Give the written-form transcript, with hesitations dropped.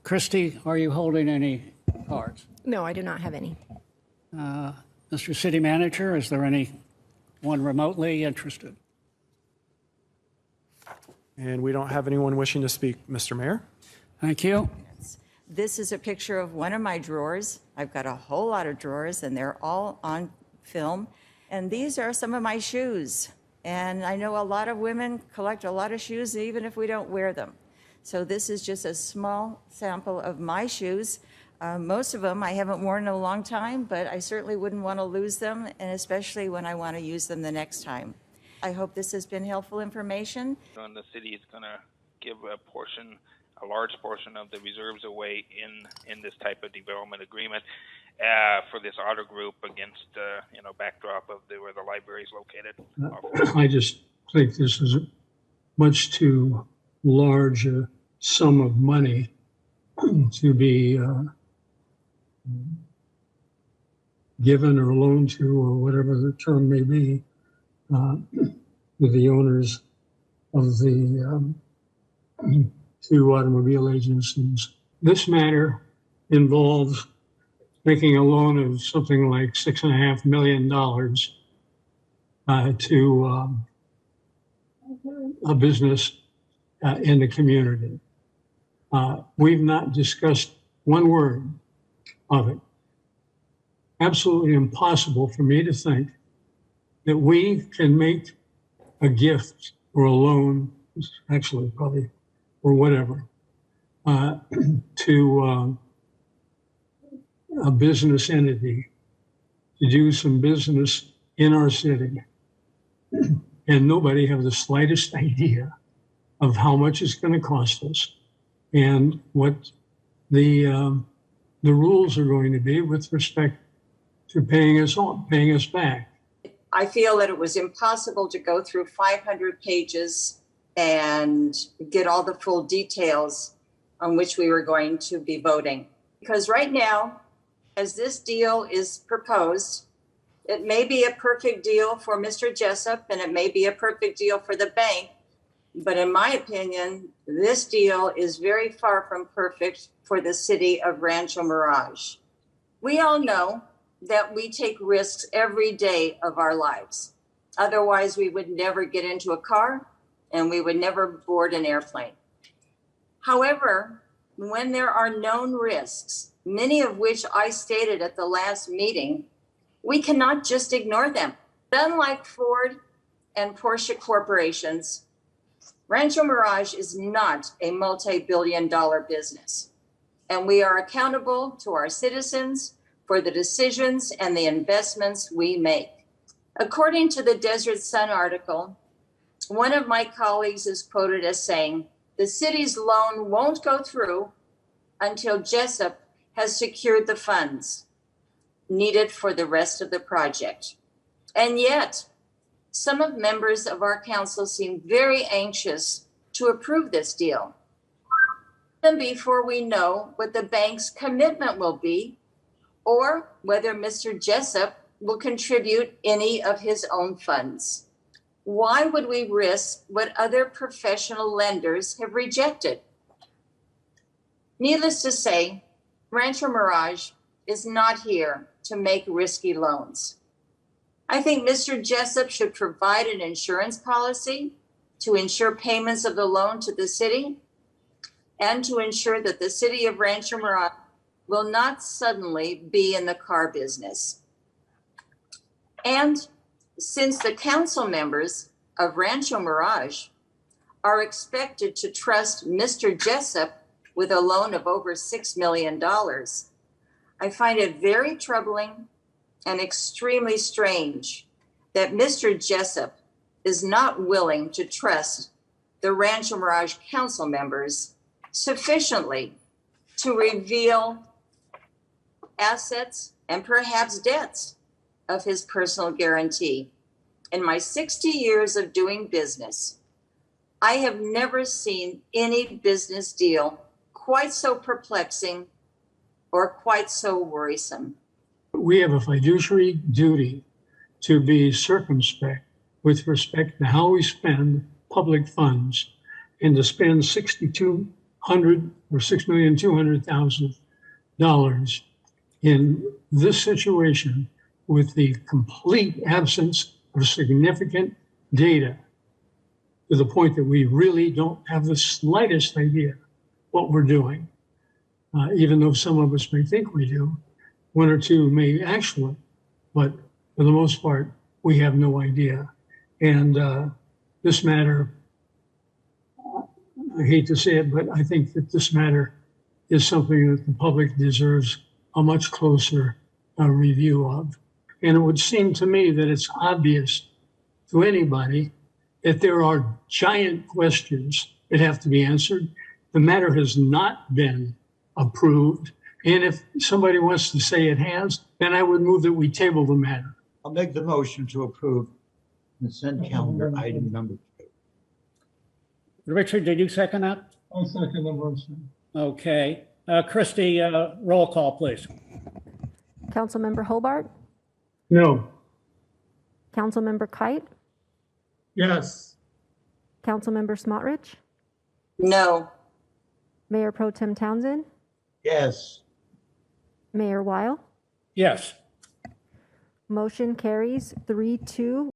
Christy, are you holding any cards? No, I do not have any. Mr. City Manager, is there anyone remotely interested? And we don't have anyone wishing to speak, Mr. Mayor. Thank you. This is a picture of one of my drawers. I've got a whole lot of drawers, and they're all on film. And these are some of my shoes. And I know a lot of women collect a lot of shoes, even if we don't wear them. So this is just a small sample of my shoes. Most of them I haven't worn in a long time, but I certainly wouldn't want to lose them, and especially when I want to use them the next time. I hope this has been helpful information. And the city is going to give a large portion of the reserves away in this type of development agreement for this auto group against backdrop of where the library is located. I just think this is a much too large a sum of money to be given or loaned to, or whatever the term may be, with the owners of the two automobile agencies. This matter involves making a loan of something like $6.5 million to a business in the community. We've not discussed one word of it. Absolutely impossible for me to think that we can make a gift or a loan, actually probably, or whatever, to a business entity to do some business in our city, and nobody have the slightest idea of how much it's going to cost us and what the rules are going to be with respect to paying us back. I feel that it was impossible to go through 500 pages and get all the full details on which we were going to be voting. Because right now, as this deal is proposed, it may be a perfect deal for Mr. Jessup and it may be a perfect deal for the bank. But in my opinion, this deal is very far from perfect for the city of Rancho Mirage. We all know that we take risks every day of our lives. Otherwise, we would never get into a car and we would never board an airplane. However, when there are known risks, many of which I stated at the last meeting, we cannot just ignore them. Unlike Ford and Porsche corporations, Rancho Mirage is not a multi-billion-dollar business, and we are accountable to our citizens for the decisions and the investments we make. According to the Desert Sun article, one of my colleagues is quoted as saying, "The city's loan won't go through until Jessup has secured the funds needed for the rest of the project." And yet, some of members of our council seem very anxious to approve this deal. And before we know what the bank's commitment will be, or whether Mr. Jessup will contribute any of his own funds. Why would we risk what other professional lenders have rejected? Needless to say, Rancho Mirage is not here to make risky loans. I think Mr. Jessup should provide an insurance policy to ensure payments of the loan to the city and to ensure that the city of Rancho Mirage will not suddenly be in the car business. And since the council members of Rancho Mirage are expected to trust Mr. Jessup with a loan of over $6 million, I find it very troubling and extremely strange that Mr. Jessup is not willing to trust the Rancho Mirage council members sufficiently to reveal assets and perhaps debts of his personal guarantee. In my 60 years of doing business, I have never seen any business deal quite so perplexing or quite so worrisome. We have a fiduciary duty to be circumspect with respect to how we spend public funds, and to spend $62 $6,200,000 in this situation with the complete absence of significant data to the point that we really don't have the slightest idea what we're doing. Even though some of us may think we do, one or two may actually, but for the most part, we have no idea. And this matter, I hate to say it, but I think that this matter is something that the public deserves a much closer review of. And it would seem to me that it's obvious to anybody that there are giant questions that have to be answered. The matter has not been approved. And if somebody wants to say it has, then I would move that we table the matter. I'll make the motion to approve consent calendar item number 2. Richard, did you second that? I second the motion. Okay. Christie, roll call, please. Councilmember Hobart, No. Councilmember Kite, Yes. Councilmember Smotrich, No. Mayor Pro Tem Townsend, Yes. Mayor Weil. Yes. Motion carries 3-2